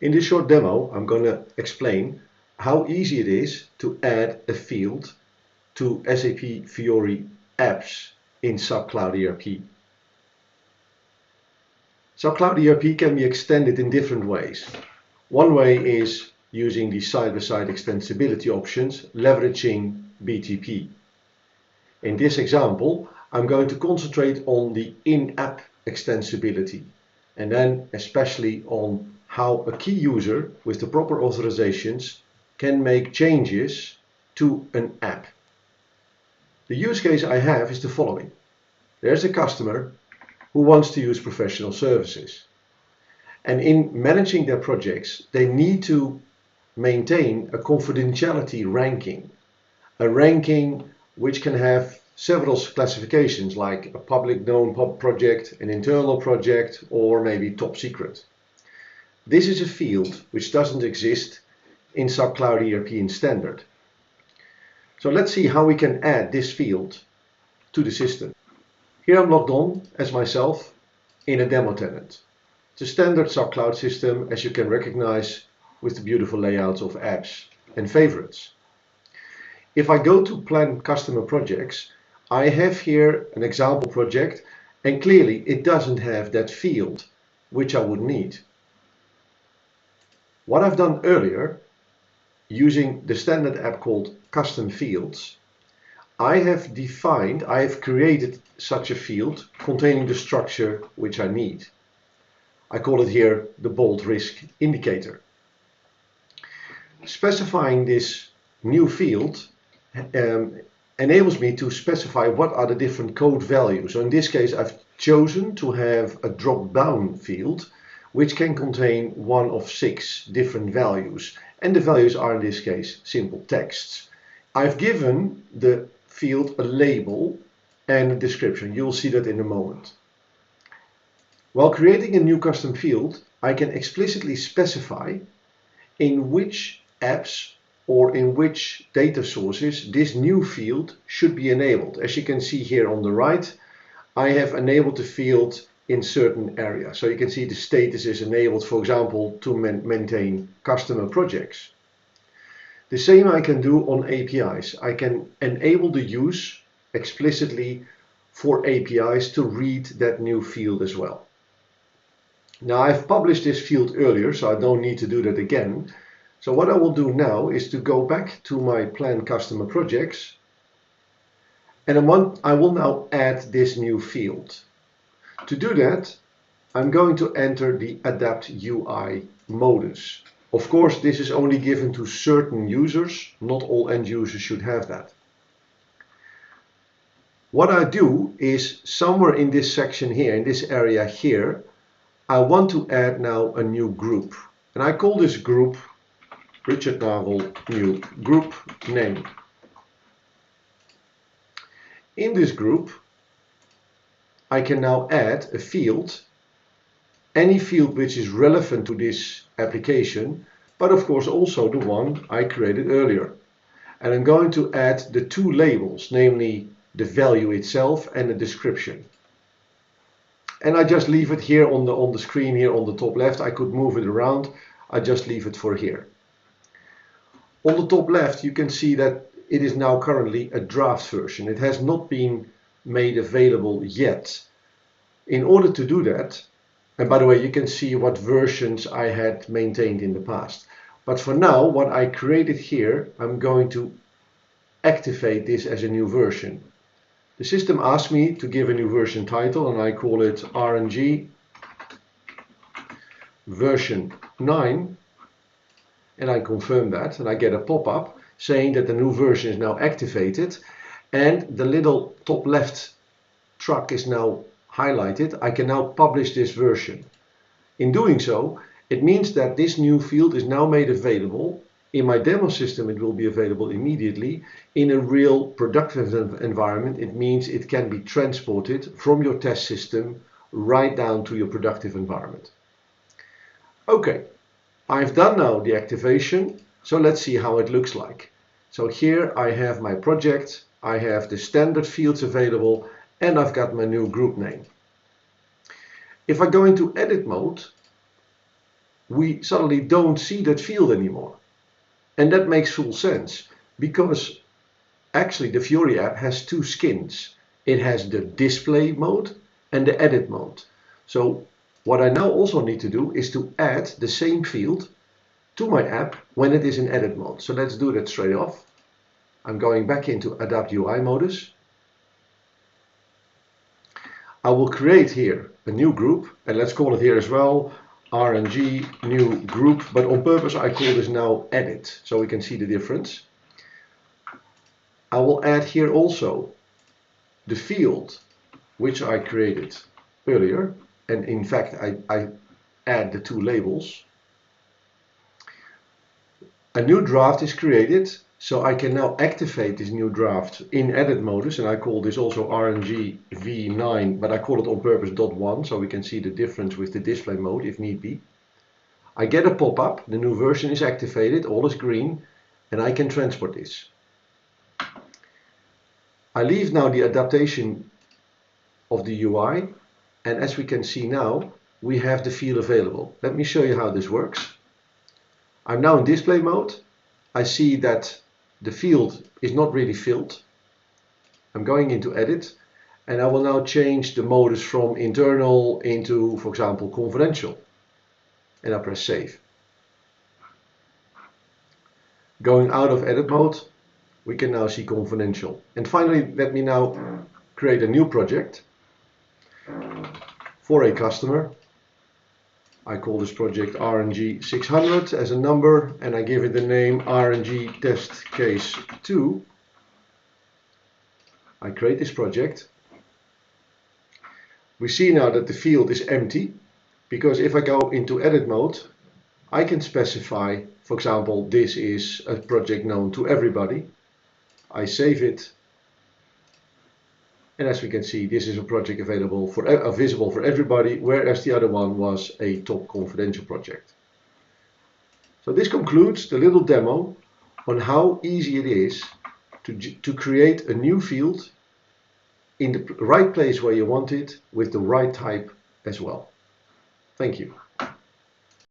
In this short demo, I'm going to explain how easy it is to add a field to SAP Fiori Apps in SAP Cloud ERP. SAP Cloud ERP can be extended in different ways. One way is using the side-by-side extensibility options, leveraging BTP. In this example, I'm going to concentrate on the in-app extensibility, and then especially on how a key user with the proper authorizations can make changes to an app. The use case I have is the following. There's a customer who wants to use professional services. And in managing their projects, they need to maintain a confidentiality ranking. A ranking which can have several classifications, like a public known project, an internal project, or maybe top secret. This is a field which doesn't exist in SAP Cloud ERP in standard. So let's see how we can add this field to the system. Here I'm logged on as myself in a demo tenant. It's a standard SAP Cloud system, as you can recognize with the beautiful layouts of apps and favorites. If I go to plan customer projects, I have here an example project, and clearly it doesn't have that field which I would need. What I've done earlier, using the standard app called custom fields, I have created such a field containing the structure which I need. I call it here the bold risk indicator. Specifying this new field enables me to specify what are the different code values. So in this case, I've chosen to have a drop-down field which can contain one of 6 different values. And the values are in this case simple texts. I've given the field a label and a description. You'll see that in a moment. While creating a new custom field, I can explicitly specify in which apps or in which data sources this new field should be enabled. As you can see here on the right, I have enabled the field in certain areas. So you can see the status is enabled, for example, to maintain customer projects. The same I can do on APIs. I can enable the use explicitly for APIs to read that new field as well. Now I've published this field earlier, so I don't need to do that again. So what I will do now is to go back to my planned customer projects, and I will now add this new field. To do that, I'm going to enter the Adapt UI modus. Of course, this is only given to certain users. Not all end users should have that. What I do is somewhere in this section here, in this area here, I want to add now a new group. And I call this group Richard Navel new group name. In this group, I can now add a field, any field which is relevant to this application, but of course also the one I created earlier. And I'm going to add the 2 labels, namely the value itself and the description. And I just leave it here on the screen here on the top left. I could move it around. I just leave it for here. On the top left, you can see that it is now currently a draft version. It has not been made available yet. In order to do that, and by the way, you can see what versions I had maintained in the past. But for now, what I created here, I'm going to activate this as a new version. The system asked me to give a new version title, and I call it RNG version 9. And I confirm that, and I get a pop-up saying that the new version is now activated, and the little top left truck is now highlighted. I can now publish this version. In doing so, it means that this new field is now made available. In my demo system, it will be available immediately. In a real productive environment, it means it can be transported from your test system right down to your productive environment. Okay. I've done now the activation, so let's see how it looks like. So here I have my project, I have the standard fields available, and I've got my new group name. If I go into edit mode, we suddenly don't see that field anymore. And that makes full sense, because actually the Fiori app has two skins. It has the display mode and the edit mode. So what I now also need to do is to add the same field to my app when it is in edit mode. So let's do that straight off. I'm going back into Adapt UI modus. I will create here a new group, and let's call it here as well RNG new group, but on purpose I call this now edit, so we can see the difference. I will add here also the field which I created earlier, and in fact I add the two labels. A new draft is created, so I can now activate this new draft in edit modus, and I call this also RNG v9, but I call it on purpose .1, so we can see the difference with the display mode if need be. I get a pop-up, the new version is activated, all is green, and I can transport this. I leave now the adaptation of the UI, and as we can see now, we have the field available. Let me show you how this works. I'm now in display mode. I see that the field is not really filled. I'm going into edit, and I will now change the modus from internal into, for example, confidential. And I press save. Going out of edit mode, we can now see confidential. And finally, let me now create a new project for a customer. I call this project RNG 600 as a number, and I give it the name RNG test case 2. I create this project. We see now that the field is empty, because if I go into edit mode, I can specify, for example, this is a project known to everybody. I save it, and as we can see, this is a project available for visible for everybody, whereas the other one was a top confidential project. So this concludes the little demo on how easy it is to create a new field in the right place where you want it, with the right type as well. Thank you.